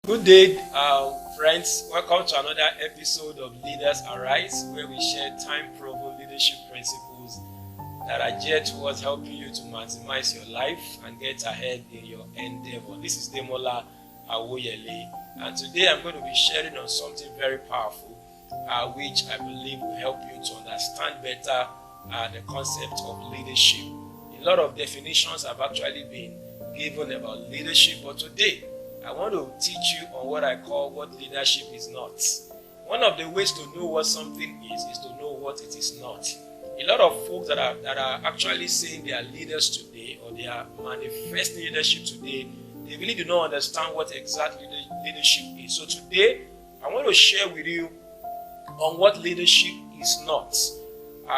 Good day, friends. Welcome to another episode of Leaders Arise, where we share time-proven leadership principles that are geared towards helping you to maximize your life and get ahead in your endeavor. This is Demola Awoyele, and today I'm going to be sharing on something very powerful, which I believe will help you to understand better the concept of leadership. A lot of definitions have actually been given about leadership, but today I want to teach you on what I call what leadership is not. One of the ways to know what something is to know what it is not. A lot of folks that are actually saying they are leaders today, or they are manifesting leadership today, they really do not understand what exactly leadership is. So today, I want to share with you on what leadership is not.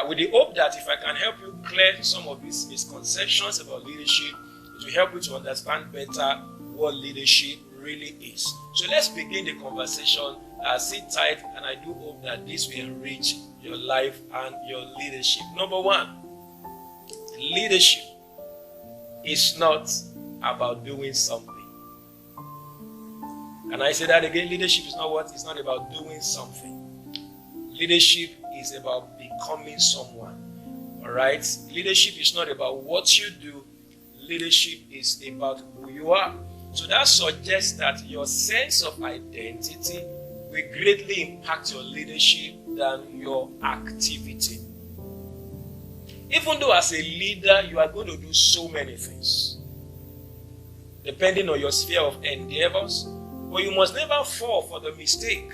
With the hope that if I can help you clear some of these misconceptions about leadership, it will help you to understand better what leadership really is. So let's begin the conversation. Sit tight, and I do hope that this will enrich your life and your leadership. Number one, leadership is not about doing something. Can I say that again? Leadership is not what? It's not about doing something. Leadership is about becoming someone. All right? Leadership is not about what you do. Leadership is about who you are. So that suggests that your sense of identity will greatly impact your leadership than your activity. Even though as a leader, you are going to do so many things, depending on your sphere of endeavors, but you must never fall for the mistake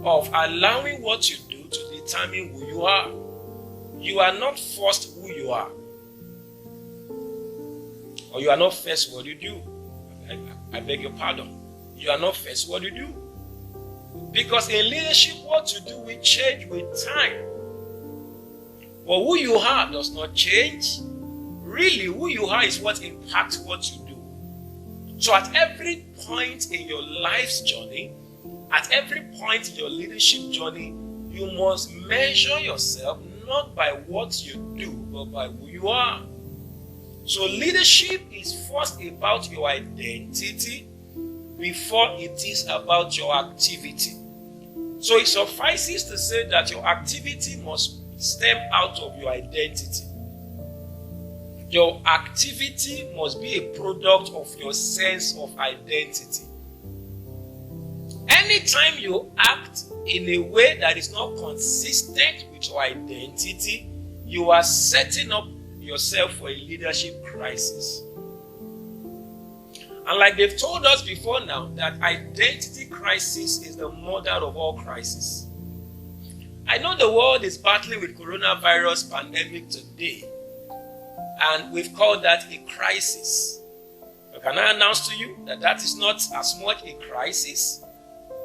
of allowing what you do to determine who you are. You are not first who you are, or you are not first what you do. I beg your pardon. You are not first what you do. Because in leadership, what you do will change with time. But who you are does not change. Really, who you are is what impacts what you do. So at every point in your life's journey, at every point in your leadership journey, you must measure yourself not by what you do, but by who you are. So leadership is first about your identity before it is about your activity. So it suffices to say that your activity must stem out of your identity. Your activity must be a product of your sense of identity. Anytime you act in a way that is not consistent with your identity, you are setting up yourself for a leadership crisis. And like they've told us before now, that identity crisis is the mother of all crises. I know the world is battling with coronavirus pandemic today, and we've called that a crisis. But can I announce to you that that is not as much a crisis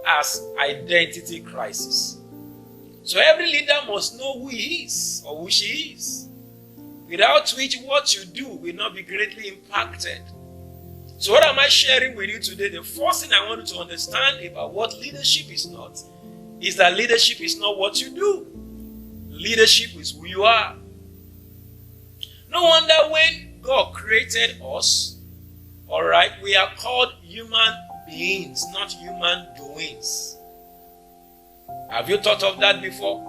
as identity crisis? So every leader must know who he is or who she is, without which what you do will not be greatly impacted. So what am I sharing with you today? The first thing I want you to understand about what leadership is not is that leadership is not what you do. Leadership is who you are. No wonder when God created us, all right, we are called human beings, not human doings. Have you thought of that before?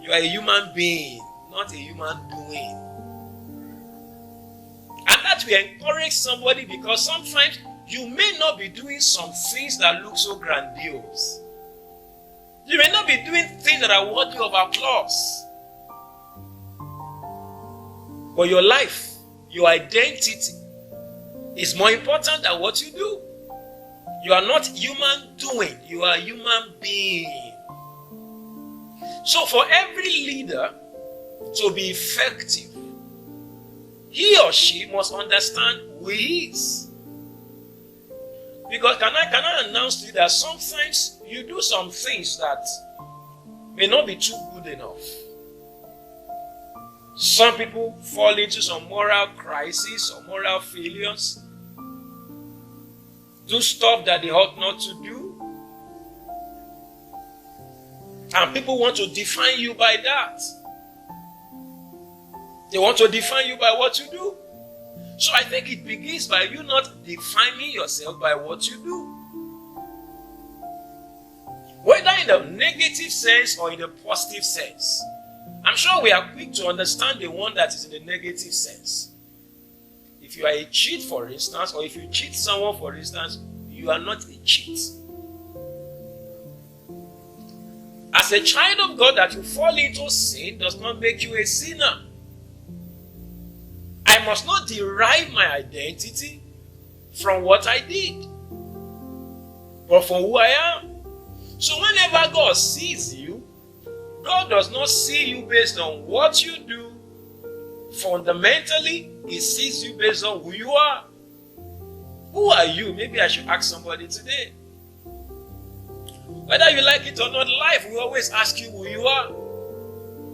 You are a human being, not a human doing. And that will encourage somebody, because sometimes you may not be doing some things that look so grandiose. You may not be doing things that are worthy of applause. But your life, your identity is more important than what you do. You are not human doing, you are human being. So for every leader to be effective, he or she must understand who he is. Because can I announce to you that sometimes you do some things that may not be too good enough. Some people fall into some moral crisis or moral failures, do stuff that they ought not to do, and people want to define you by that. They want to define you by what you do. So I think it begins by you not defining yourself by what you do. Whether in the negative sense or in the positive sense. I'm sure we are quick to understand the one that is in the negative sense. If you are a cheat, for instance, or if you cheat someone, for instance, you are not a cheat. As a child of God, that you fall into sin does not make you a sinner. I must not derive my identity from what I did, but from who I am. So whenever God sees you, God does not see you based on what you do. Fundamentally, He sees you based on who you are. Who are you? Maybe I should ask somebody today. Whether you like it or not, life will always ask you who you are.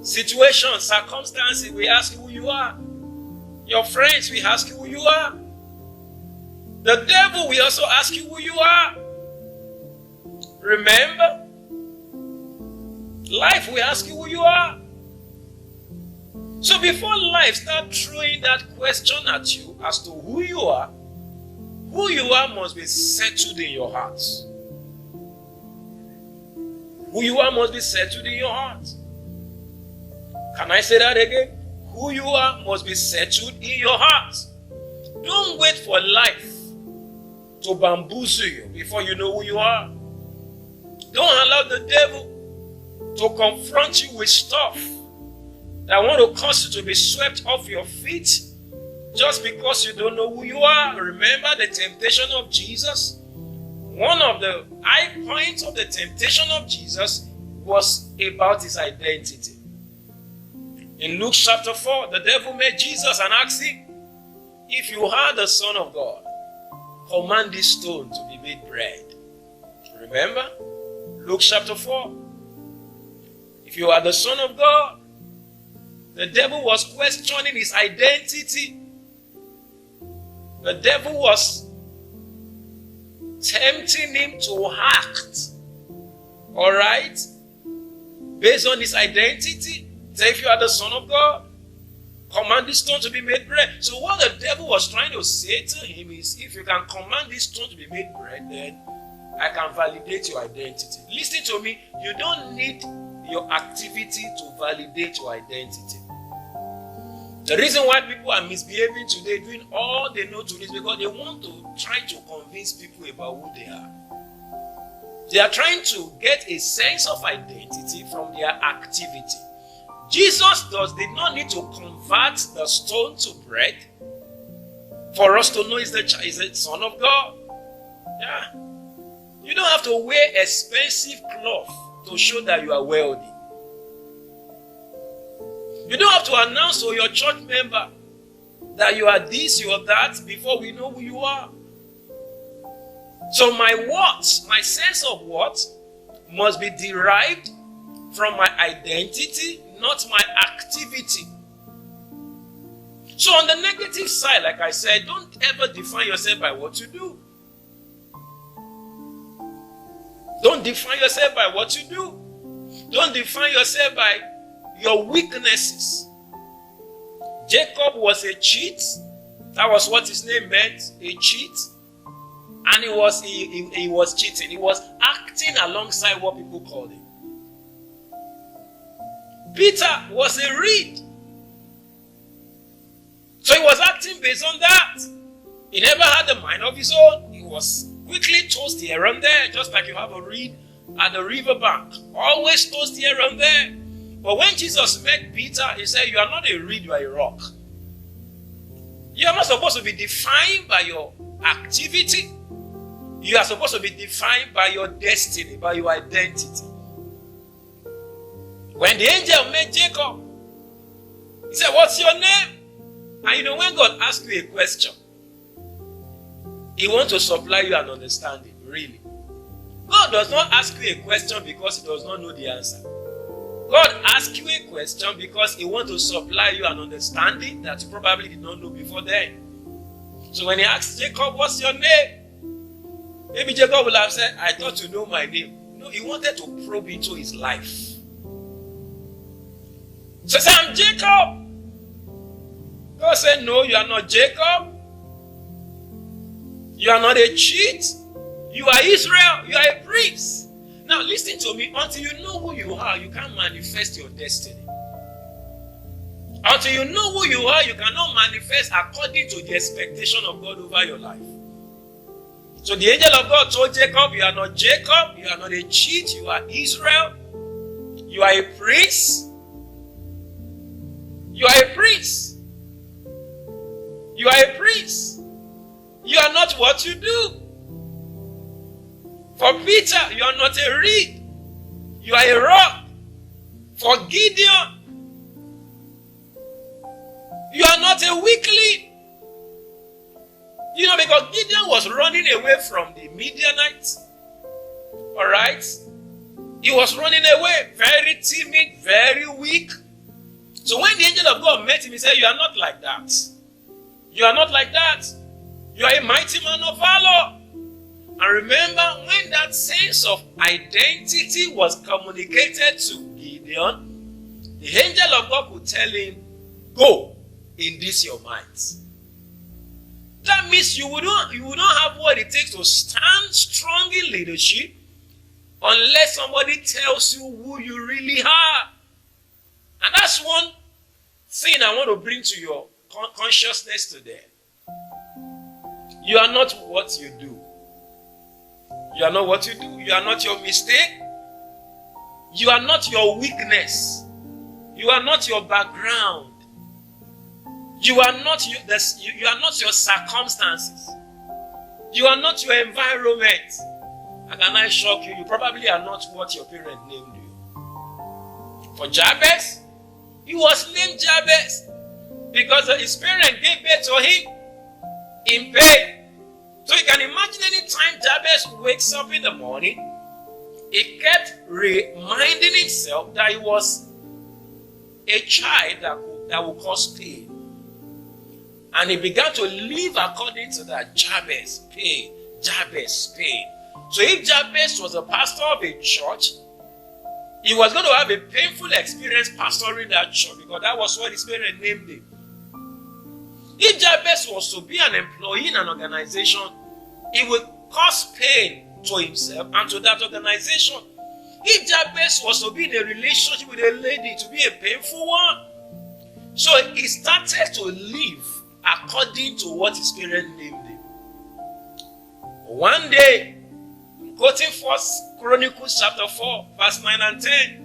Situations, circumstances, we ask you who you are. Your friends, we ask you who you are. The devil will also ask you who you are. Remember, life will ask you who you are. So before life starts throwing that question at you as to who you are must be settled in your heart. Who you are must be settled in your heart. Can I say that again? Who you are must be settled in your heart. Don't wait for life to bamboozle you before you know who you are. Don't allow the devil to confront you with stuff that want to cause you to be swept off your feet just because you don't know who you are. Remember the temptation of Jesus? One of the high points of the temptation of Jesus was about his identity. In Luke chapter 4, the devil met Jesus and asked him, if you are the Son of God, command this stone to be made bread. Remember? Luke chapter 4. If you are the Son of God, the devil was questioning his identity. The devil was tempting him to act, all right, based on his identity. Say, if you are the Son of God, command this stone to be made bread. So what the devil was trying to say to him is, if you can command this stone to be made bread, then I can validate your identity. Listen to me, you don't need your activity to validate your identity. The reason why people are misbehaving today, doing all they know to do, is because they want to try to convince people about who they are. They are trying to get a sense of identity from their activity. Jesus did not need to convert the stone to bread for us to know he's the Son of God. Yeah. You don't have to wear expensive cloth to show that you are wealthy. You don't have to announce to your church member that you are this, you are that, before we know who you are. So my worth, my sense of worth, must be derived from my identity, not my activity. So on the negative side, like I said, don't ever define yourself by what you do. Don't define yourself by what you do. Don't define yourself by your weaknesses. Jacob was a cheat. That was what his name meant, a cheat. And he was cheating. He was acting alongside what people called him. Peter was a reed. So he was acting based on that. He never had a mind of his own. He was quickly tossed here and there, just like you have a reed at the riverbank. Always tossed here and there. But when Jesus met Peter, he said, you are not a reed, you are a rock. You are not supposed to be defined by your activity. You are supposed to be defined by your destiny, by your identity. When the angel met Jacob, he said, what's your name? And when God asks you a question, He wants to supply you an understanding, really. God does not ask you a question because He does not know the answer. God asks you a question because He wants to supply you an understanding that you probably did not know before then. So when He asks Jacob, what's your name? Maybe Jacob will have said, I thought you know my name. No, He wanted to probe into his life. So say, I'm Jacob. God said, no, you are not Jacob. You are not a cheat. You are Israel. You are a priest. Now listen to me. Until you know who you are, you can't manifest your destiny. Until you know who you are, you cannot manifest according to the expectation of God over your life. So the angel of God told Jacob, you are not Jacob. You are not a cheat. You are Israel. You are a priest. You are a priest. You are a priest. You are not what you do. For Peter, you are not a reed. You are a rock. For Gideon, you are not a weakling. Because Gideon was running away from the Midianites. Alright? He was running away, very timid, very weak. So when the angel of God met him, he said, you are not like that. You are not like that. You are a mighty man of valor. And remember, when that sense of identity was communicated to Gideon, the angel of God could tell him, go in this your might. That means you will not have what it takes to stand strong in leadership unless somebody tells you who you really are. And that's one thing I want to bring to your consciousness today. You are not what you do. You are not what you do. You are not your mistake. You are not your weakness. You are not your background. You are not your circumstances. You are not your environment. And can I shock you? You probably are not what your parent named you. For Jabez, he was named Jabez because his parent gave birth to him in pain. So you can imagine any time Jabez wakes up in the morning, he kept reminding himself that he was a child that would cause pain. And he began to live according to that. Jabez, pain. Jabez, pain. So if Jabez was a pastor of a church, he was going to have a painful experience pastoring that church because that was what his parents named him. If Jabez was to be an employee in an organization, it would cause pain to himself and to that organization. If Jabez was to be in a relationship with a lady, to be a painful one. So he started to live according to what his parents named him. One day, quoting 1 Chronicles chapter 4, verse 9 and 10.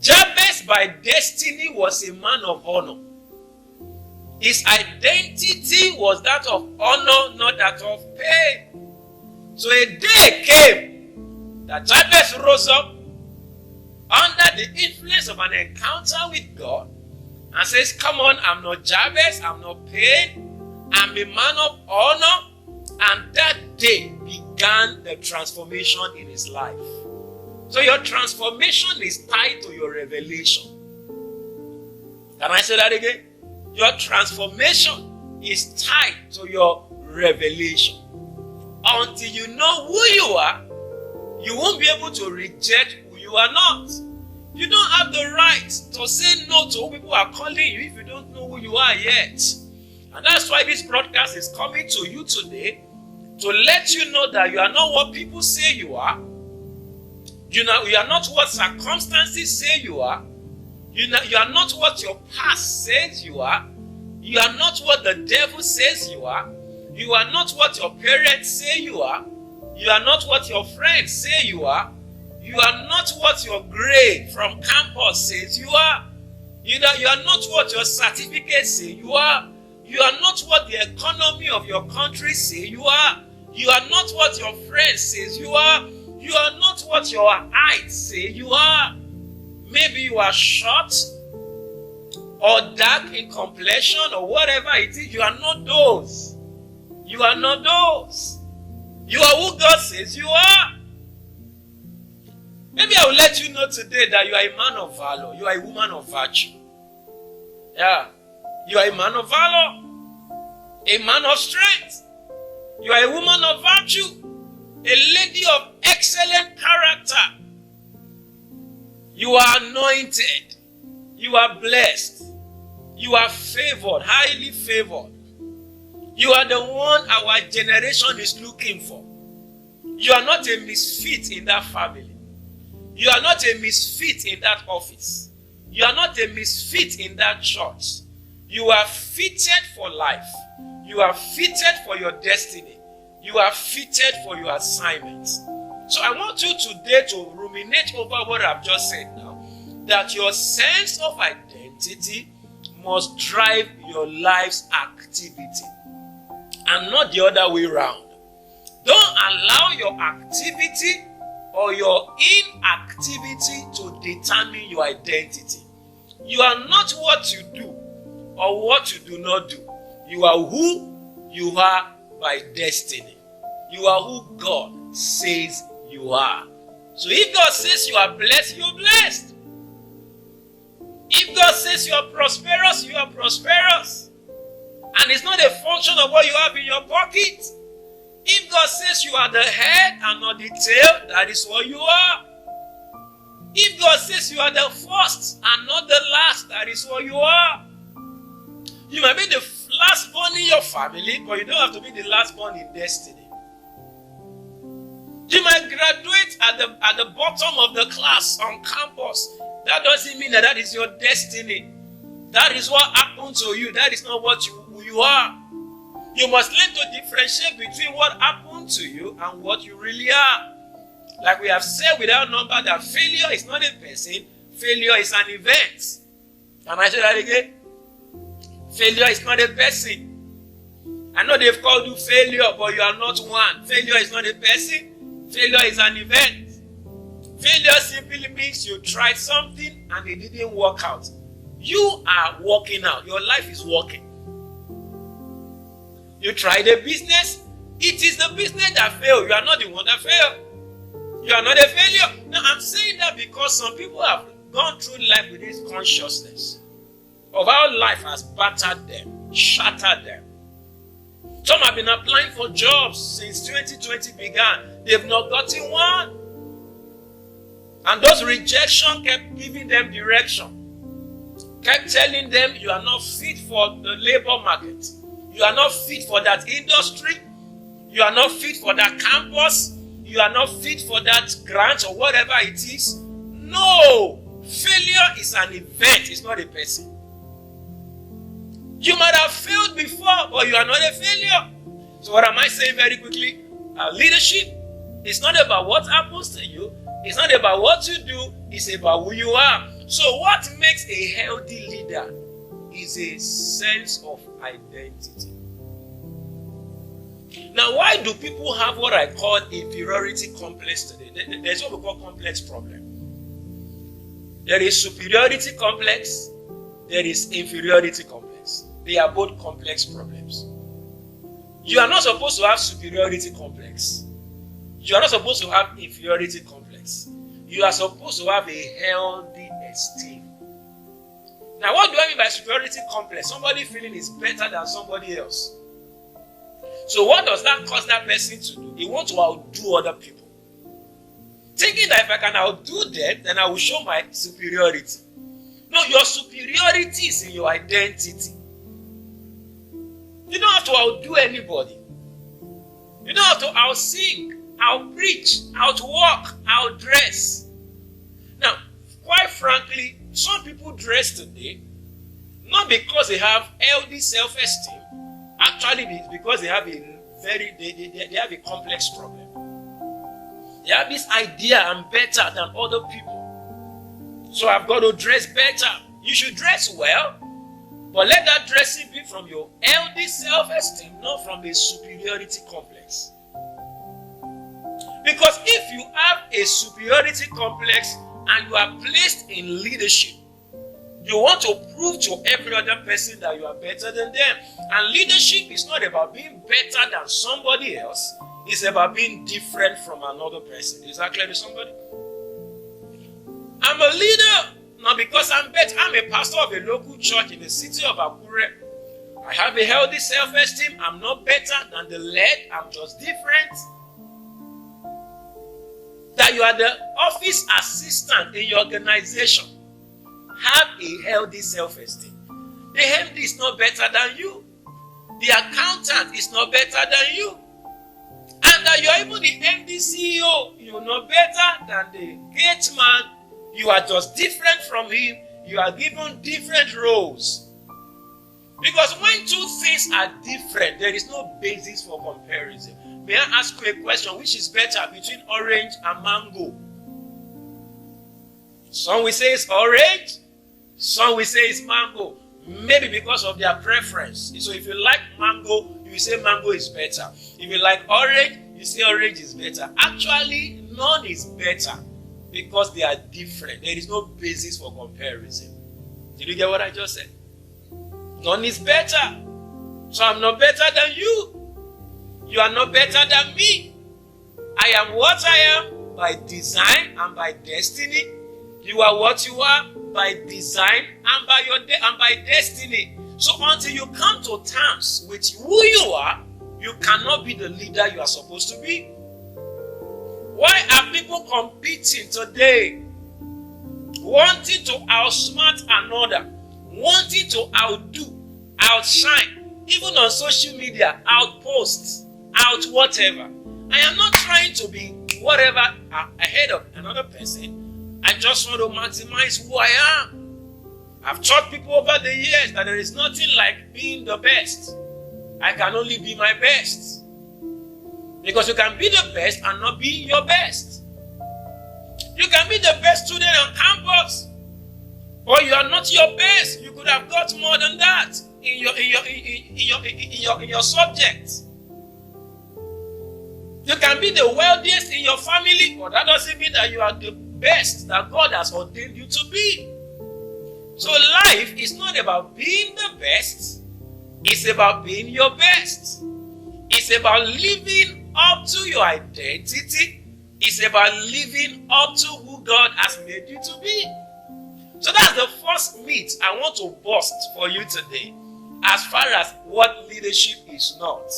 Jabez by destiny was a man of honor. His identity was that of honor, not that of pain. So a day came that Jabez rose up under the influence of an encounter with God and says, come on, I'm not Jabez, I'm not pain, I'm a man of honor. And that day began the transformation in his life. So your transformation is tied to your revelation. Can I say that again? Your transformation is tied to your revelation. Until you know who you are, you won't be able to reject who you are not. You don't have the right to say no to who people are calling you if you don't know who you are yet. And that's why this broadcast is coming to you today, to let you know that you are not what people say you are. You are not what circumstances say you are. You are not what your past says you are. You are not what the devil says you are. You are not what your parents say you are. You are not what your friends say you are. You are not what your grade from campus says you are. You are not what your certificates say you are. You are not what the economy of your country say you are. You are not what your friends says you are. You are not what your height say you are. Maybe you are short, or dark in complexion or whatever it is. You are not those. You are not those. You are who God says you are. Maybe I will let you know today that you are a man of valor. You are a woman of virtue. Yeah. You are a man of valor. A man of strength. You are a woman of virtue. A lady of excellent character. You are anointed. You are blessed. You are favored, highly favored. You are the one our generation is looking for. You are not a misfit in that family. You are not a misfit in that office. You are not a misfit in that church. You are fitted for life. You are fitted for your destiny. You are fitted for your assignment. So I want you today to ruminate over what I've just said now. That your sense of identity must drive your life's activity. And not the other way around. Don't allow your activity or your inactivity to determine your identity. You are not what you do or what you do not do. You are who you are by destiny. You are who God says you are. So if God says you are blessed, you are blessed. If God says you are prosperous, you are prosperous. And it's not a function of what you have in your pocket. If God says you are the head and not the tail, that is what you are. If God says you are the first and not the last, that is what you are. You might be the last born in your family, but you don't have to be the last born in destiny. You might graduate at the bottom of the class on campus. That doesn't mean that is your destiny. That is what happened to you. That is not what you are. You must learn to differentiate between what happened to you and what you really are. Like we have said without number that failure is not a person, failure is an event. Can I say that again? Failure is not a person. I know they've called you failure, but you are not one. Failure is not a person, failure is an event. Failure simply means you tried something and it didn't work out. You are working out. Your life is working. You tried a business. It is the business that failed. You are not the one that failed. You are not a failure. Now, I'm saying that because some people have gone through life with this consciousness of how life has battered them, shattered them. Some have been applying for jobs since 2020 began. They've not gotten one. And those rejections kept giving them direction. Kept telling them you are not fit for the labor market. You are not fit for that industry. You are not fit for that campus. You are not fit for that grant or whatever it is. No. Failure is an event. It's not a person. You might have failed before, but you are not a failure. So what am I saying very quickly? Leadership is not about what happens to you. It's not about what you do. It's about who you are. So what makes a healthy leader is a sense of identity. Now, why do people have what I call inferiority complex today? There's what we call complex problem. There is superiority complex. There is inferiority complex. They are both complex problems. You are not supposed to have superiority complex. You are not supposed to have inferiority complex. You are supposed to have a healthy esteem. Now, what do I mean by superiority complex? Somebody feeling is better than somebody else. So what does that cause that person to do? He wants to outdo other people. Thinking that if I can outdo them, then I will show my superiority. No, your superiority is in your identity. You don't have to outdo anybody. You don't have to outsing, outpreach, outwalk, outdress. Now, quite frankly, some people dress today not because they have healthy self-esteem. Actually, it's because they have they have a complex problem. They have this idea I'm better than other people. So I've got to dress better. You should dress well, but let that dressing be from your healthy self-esteem, not from a superiority complex. Because if you have a superiority complex and you are placed in leadership, You want to prove to every other person that you are better than them. And leadership is not about being better than somebody else. It's about being different from another person. Is that clear to somebody? I'm a leader not because I'm better. I'm a pastor of a local church in the city of Akure. I have a healthy self-esteem. I'm not better than the led. I'm just different. That you are the office assistant in your organization. Have a healthy self-esteem. The MD is not better than you. The accountant is not better than you. And that you are even the MD CEO. You are not better than the gate man. You are just different from him. You are given different roles. Because when two things are different, there is no basis for comparison. May I ask you a question? Which is better between orange and mango? Some will say it's orange. Some will say it's mango. Maybe because of their preference. So if you like mango, you will say mango is better. If you like orange, you say orange is better. Actually, none is better because they are different. There is no basis for comparison. Did you get what I just said? None is better. So I'm not better than you. You are not better than me. I am what I am by design and by destiny. You are what you are by design and by destiny. So until you come to terms with who you are, you cannot be the leader you are supposed to be. Why are people competing today? Wanting to outsmart another, wanting to outdo, outshine, even on social media, outpost, out whatever. I am not trying to be whatever ahead of another person. I just want to maximize who I am. I've taught people over the years that there is nothing like being the best. I can only be my best. Because you can be the best and not be your best. You can be the best student on campus, but you are not your best. You could have got more than that in your subject. You can be the wealthiest in your family, but that doesn't mean that you are the best that God has ordained you to be. So life is not about being the best. It's about being your best. It's about living up to your identity. It's about living up to who God has made you to be. So that's the first myth I want to bust for you today as far as what leadership is not.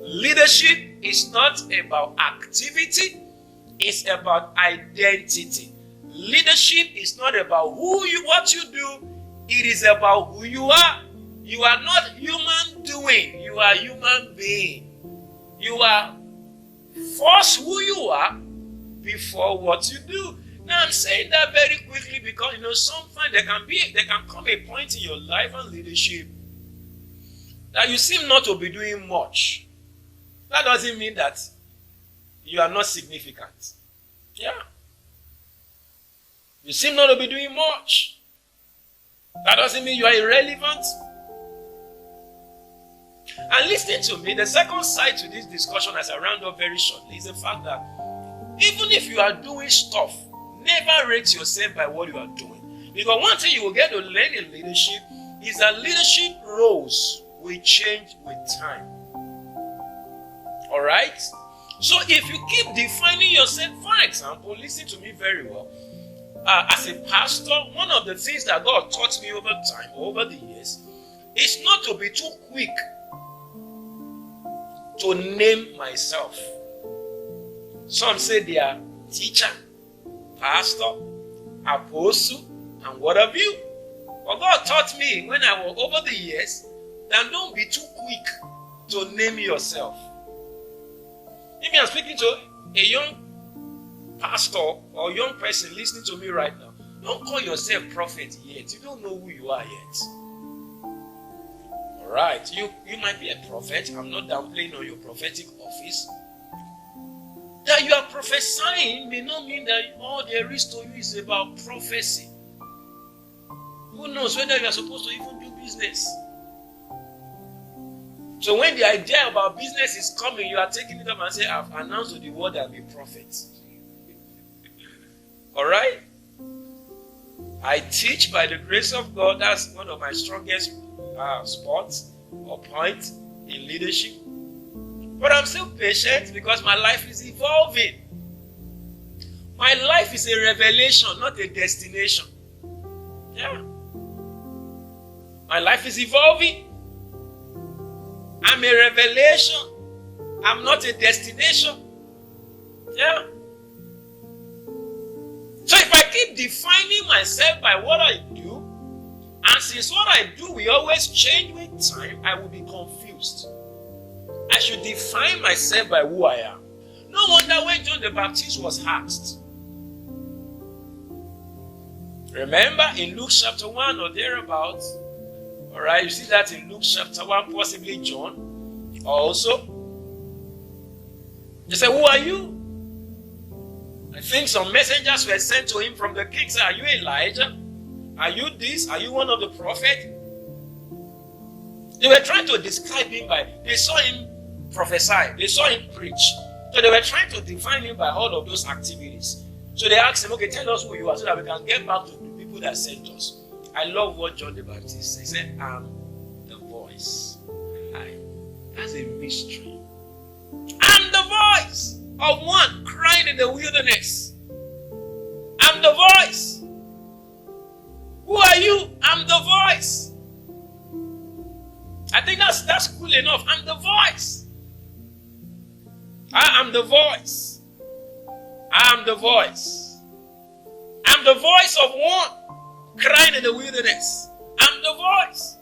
Leadership is not about activity. It's about identity. Leadership is not about what you do. It is about who you are. You are not human doing. You are human being. You are first who you are before what you do. Now I'm saying that very quickly because sometimes there can come a point in your life and leadership that you seem not to be doing much. That doesn't mean that you are not significant. Yeah. You seem not to be doing much. That doesn't mean you are irrelevant. And listen to me, the second side to this discussion as I round up very shortly is the fact that even if you are doing stuff, never rate yourself by what you are doing. Because one thing you will get to learn in leadership is that leadership roles will change with time. Alright? So if you keep defining yourself, for example, listen to me very well. As a pastor, one of the things that God taught me over time, over the years, is not to be too quick to name myself. Some say they are teacher, pastor, apostle, and what have you. But God taught me when I was over the years that don't be too quick to name yourself. If I'm speaking to a young pastor or young person listening to me right now, don't call yourself prophet yet. You don't know who you are yet. Alright, you might be a prophet. I'm not downplaying on your prophetic office. That you are prophesying may not mean that all there is to you is about prophecy. Who knows whether you are supposed to even do business? So when the idea about business is coming, you are taking it up and say, I've announced to the world I'll be prophet. Alright? I teach by the grace of God. That's one of my strongest spots or points in leadership. But I'm still patient because my life is evolving. My life is a revelation, not a destination. Yeah. My life is evolving. I'm a revelation. I'm not a destination. Yeah. So if I keep defining myself by what I do, and since what I do will always change with time, I will be confused. I should define myself by who I am. No wonder when John the Baptist was asked. Remember in Luke chapter 1 or thereabouts. Alright, you see that in Luke chapter 1, possibly John also. They said, who are you? I think some messengers were sent to him from the king. Said, are you Elijah? Are you this? Are you one of the prophets? They were trying to describe him by, they saw him prophesy, they saw him preach. So they were trying to define him by all of those activities. So they asked him, okay, tell us who you are so that we can get back to the people that sent us. I love what John the Baptist said. He said, I'm the voice. That's a mystery. I'm the voice of one crying in the wilderness. I'm the voice. Who are you? I'm the voice. I think that's cool enough. I'm the voice. I am the voice. I am the voice. I'm the voice of one crying in the wilderness. I'm the voice.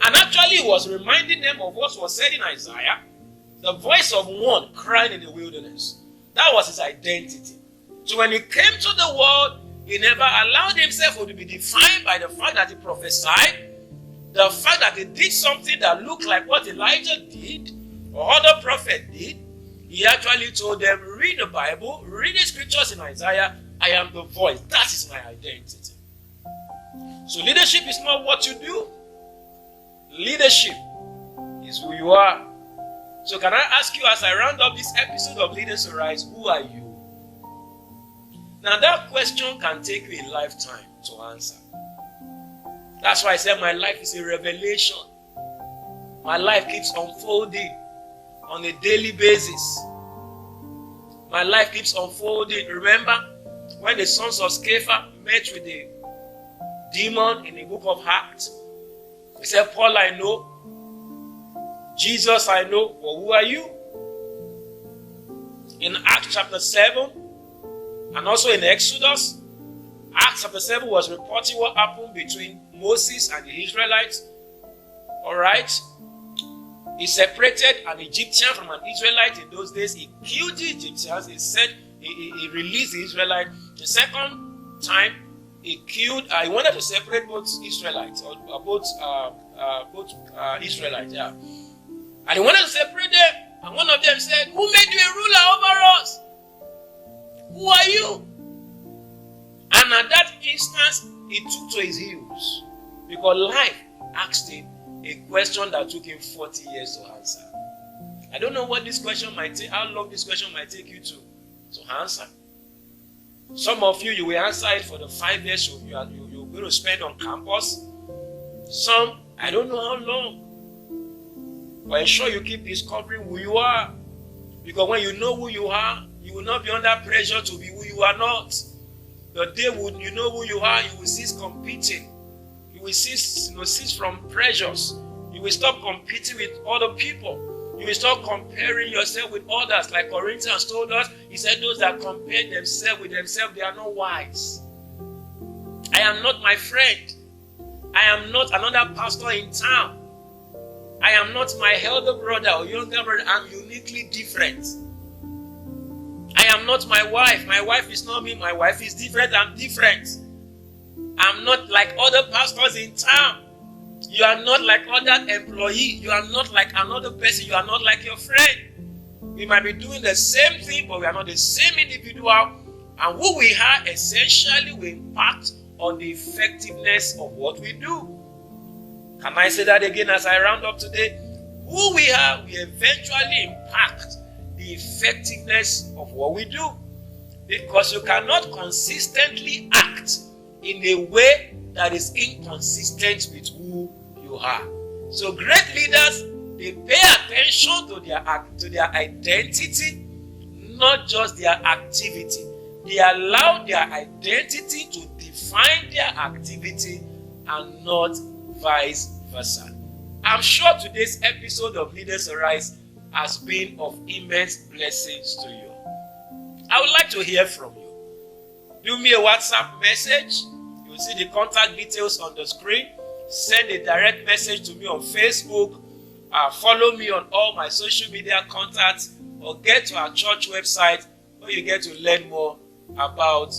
And actually he was reminding them of what was said in Isaiah. The voice of one crying in the wilderness. That was his identity. So when he came to the world, he never allowed himself to be defined by the fact that he prophesied, the fact that he did something that looked like what Elijah did or other prophet did. He actually told them, read the Bible, read the scriptures in Isaiah. I am the voice. That is my identity. So leadership is not what you do. Leadership is who you are. So can I ask you as I round up this episode of Leaders Arise, who are you? Now that question can take you a lifetime to answer. That's why I said my life is a revelation. My life keeps unfolding on a daily basis. My life keeps unfolding. Remember when the sons of Sceva met with the demon in the book of Acts? He said, Paul I know, Jesus I know, but who are you? In Acts chapter 7, and also in Exodus, Acts chapter 7 was reporting what happened between Moses and the Israelites. Alright? He separated an Egyptian from an Israelite in those days. He killed the Egyptians. He said he released the Israelite. The second time, he wanted to separate both Israelites, or both Israelites, yeah. And he wanted to separate them. And one of them said, who made you a ruler over us? Who are you? And at that instance, he took to his heels. Because life asked him a question that took him 40 years to answer. I don't know what this question might take, how long this question might take you to answer. Some of you will answer it for the 5 years you're going to spend on campus. Some, I don't know how long. But ensure you keep discovering who you are. Because when you know who you are, you will not be under pressure to be who you are not. The day when you know who you are, you will cease competing. You will cease from pressures. You will stop competing with other people. You will stop comparing yourself with others. Like Corinthians told us, he said those that compare themselves with themselves, they are not wise. I am not my friend. I am not another pastor in town. I am not my elder brother or younger brother. I'm uniquely different. I am not my wife. My wife is not me. My wife is different. I'm different. I'm not like other pastors in town. You are not like other employee. You are not like another person. You are not like your friend. We might be doing the same thing, but we are not the same individual. And who we are essentially will impact on the effectiveness of what we do. Can I say that again as I round up today? Who we are will eventually impact the effectiveness of what we do. Because you cannot consistently act in a way that is inconsistent with who you are. So great leaders, they pay attention to their identity, not just their activity. They allow their identity to define their activity and not vice versa. I'm sure today's episode of Leaders Arise has been of immense blessings to you. I would like to hear from you. Do me a WhatsApp message. You'll see the contact details on the screen. Send a direct message to me on Facebook. Follow me on all my social media contacts, or get to our church website where you get to learn more about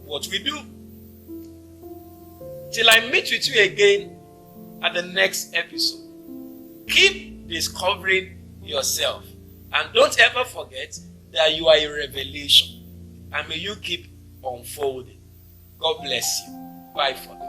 what we do. Till I meet with you again at the next episode, keep discovering yourself, and don't ever forget that you are a revelation, and may you keep unfolding. God bless you. Bye for now.